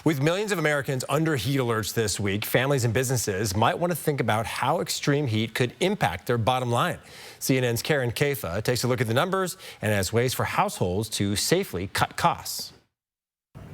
With millions of Americans under heat alerts this week, families and businesses might want to think about how extreme heat could impact their bottom line. CNN's Karen Caifa takes a look at the numbers and has ways for households to safely cut costs.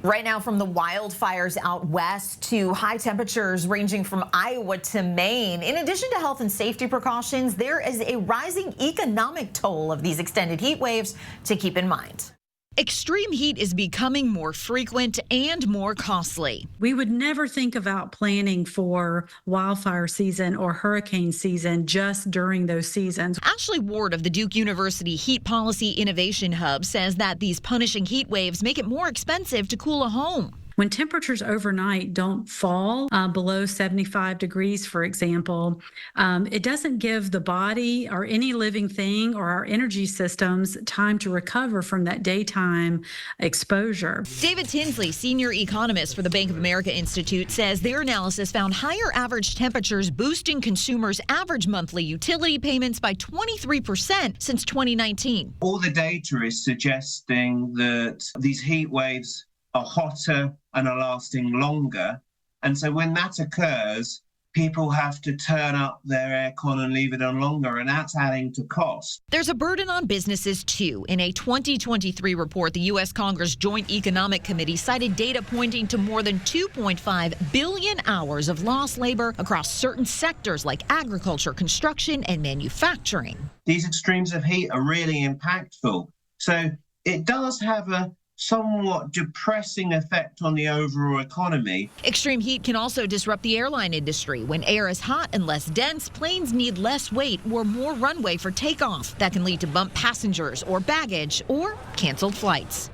Right now, from the wildfires out west to high temperatures ranging from Iowa to Maine. In addition to health and safety precautions, there is a rising economic toll of these extended heat waves to keep in mind. Extreme heat is becoming more frequent and more costly. We would never think about planning for wildfire season or hurricane season just during those seasons. Ashley Ward of the Duke University Heat Policy Innovation Hub says that these punishing heat waves make it more expensive to cool a home. When temperatures overnight don't fall below 75 degrees, for example, it doesn't give the body or any living thing or our energy systems time to recover from that daytime exposure. David Tinsley, senior economist for the Bank of America Institute, says their analysis found higher average temperatures boosting consumers' average monthly utility payments by 23% since 2019. All the data is suggesting that these heat waves are hotter and are lasting longer. And so when that occurs, people have to turn up their aircon and leave it on longer, and that's adding to cost. There's a burden on businesses, too. In a 2023 report, the U.S. Congress Joint Economic Committee cited data pointing to more than 2.5 billion hours of lost labor across certain sectors like agriculture, construction, and manufacturing. These extremes of heat are really impactful. So it does have a somewhat depressing effect on the overall economy. Extreme heat can also disrupt the airline industry. When air is hot and less dense, planes need less weight or more runway for takeoff. That can lead to bumped passengers or baggage or canceled flights.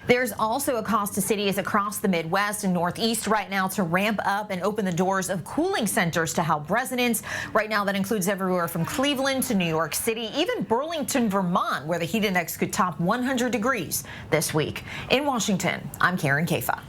There's also a cost to cities across the Midwest and Northeast right now to ramp up and open the doors of cooling centers to help residents. Right now, that includes everywhere from Cleveland to New York City, even Burlington, Vermont, where the heat index could top 100 degrees this week. In Washington, I'm Karen Caifa.